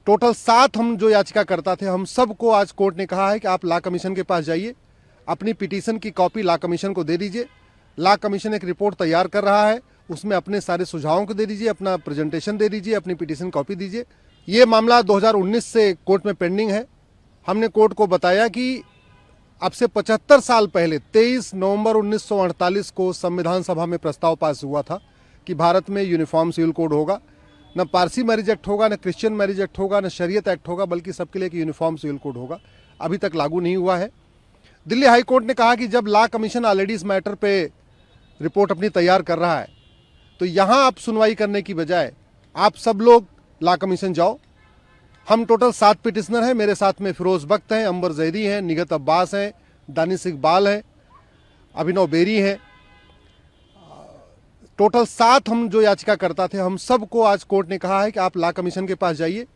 Total 7 हम जो याचिका करता थे, हम सबको आज कोर्ट ने कहा है कि आप लॉ कमीशन के पास जाइए, अपनी पिटीशन की कॉपी लॉ कमीशन को दे दीजिए। लॉ कमीशन एक रिपोर्ट तैयार कर रहा है, उसमें अपने सारे सुझावों को दे दीजिए, अपना प्रेजेंटेशन दे दीजिए, अपनी पिटीशन कॉपी दीजिए। ये मामला 2019 से कोर्ट में पेंडिंग है। हमने कोर्ट को बताया कि अब से 75 साल पहले 23 नवंबर 1948 को संविधान सभा में प्रस्ताव पास हुआ था कि भारत में यूनिफॉर्म सिविल कोड होगा। न पारसी मैरिज एक्ट होगा, न क्रिश्चियन मैरिज एक्ट होगा, न शरीयत एक्ट होगा, बल्कि सबके लिए एक यूनिफॉर्म सिविल कोड होगा। अभी तक लागू नहीं हुआ है। दिल्ली हाई कोर्ट ने कहा कि जब लॉ कमीशन ऑलरेडी इस मैटर पे रिपोर्ट अपनी तैयार कर रहा है, तो यहाँ आप सुनवाई करने की बजाय आप सब लोग लॉ कमीशन जाओ। हम टोटल 7 पिटिशनर हैं। मेरे साथ में फिरोज बख्त हैं, अंबर जैदी हैं, निगत अब्बास हैं, दानिश इकबाल हैं, अभिनव बेरी हैं। टोटल 7 हम जो याचिका करता थे, हम सबको आज कोर्ट ने कहा है कि आप लॉ कमीशन के पास जाइए,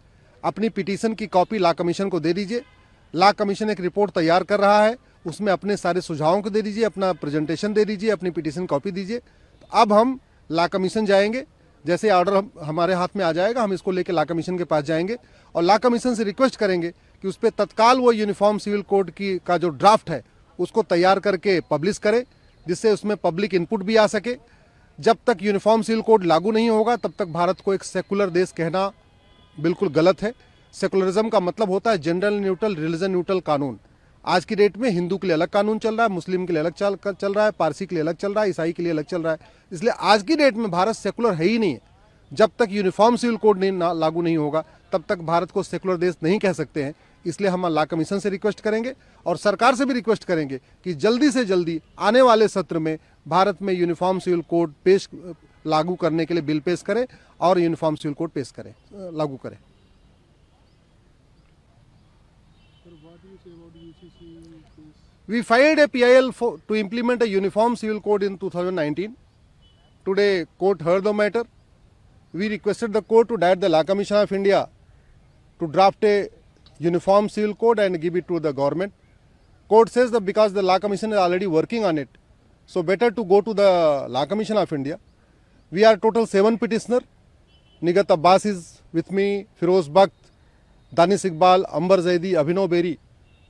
अपनी पिटीशन की कॉपी लॉ कमीशन को दे दीजिए। लॉ कमीशन एक रिपोर्ट तैयार कर रहा है, उसमें अपने सारे सुझावों को दे दीजिए, अपना प्रेजेंटेशन दे दीजिए, अपनी पिटीशन कॉपी दीजिए। तो अब हम लॉ कमीशन जाएंगे। जैसे ऑर्डर हमारे हाथ में आ जाएगा, हम इसको लेकर लॉ कमीशन के पास जाएंगे और लॉ कमीशन से रिक्वेस्ट करेंगे कि उस पर तत्काल वो यूनिफॉर्म सिविल कोड का जो ड्राफ्ट है उसको तैयार करके पब्लिश करें, जिससे उसमें पब्लिक इनपुट भी आ सके। जब तक यूनिफॉर्म सिविल कोड लागू नहीं होगा, तब तक भारत को एक सेकुलर देश कहना बिल्कुल गलत है। सेकुलरिज्म का मतलब होता है जनरल न्यूट्रल, रिलीजन न्यूट्रल कानून। आज की डेट में हिंदू के लिए अलग कानून चल रहा है, मुस्लिम के लिए अलग चल रहा है, पारसी के लिए अलग चल रहा है, ईसाई के लिए अलग चल रहा है। इसलिए आज की डेट में भारत सेकुलर है ही नहीं है। जब तक यूनिफॉर्म सिविल कोड लागू नहीं होगा, तब तक भारत को सेकुलर देश नहीं कह सकते हैं। इसलिए हम लॉ कमीशन से रिक्वेस्ट करेंगे और सरकार से भी रिक्वेस्ट करेंगे कि जल्दी से जल्दी आने वाले सत्र में भारत में यूनिफॉर्म सिविल कोड लागू करने के लिए बिल पेश करें और यूनिफॉर्म सिविल कोड लागू करें। We filed a PIL to implement a uniform civil code in 2019. Today, court heard the matter. We requested the court to direct the Law Commission of India to draft a uniform civil code and give it to the government. Court says that because the Law Commission is already working on it, so better to go to the Law Commission of India. We are total 7 petitioner. Nigat Abbas is with me, Firoz Bakht, Danish Iqbal, Ambar Zaidi, Abhinav Beri.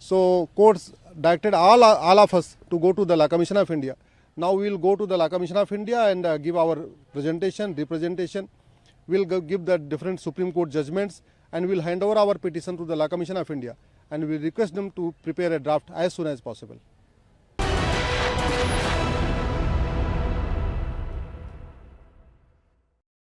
So courts directed all of us to go to the Law Commission of India. Now we will go to the Law Commission of India and give our presentation, representation. We will give the different Supreme Court judgments and we will hand over our petition to the Law Commission of India. And we request them to prepare a draft as soon as possible.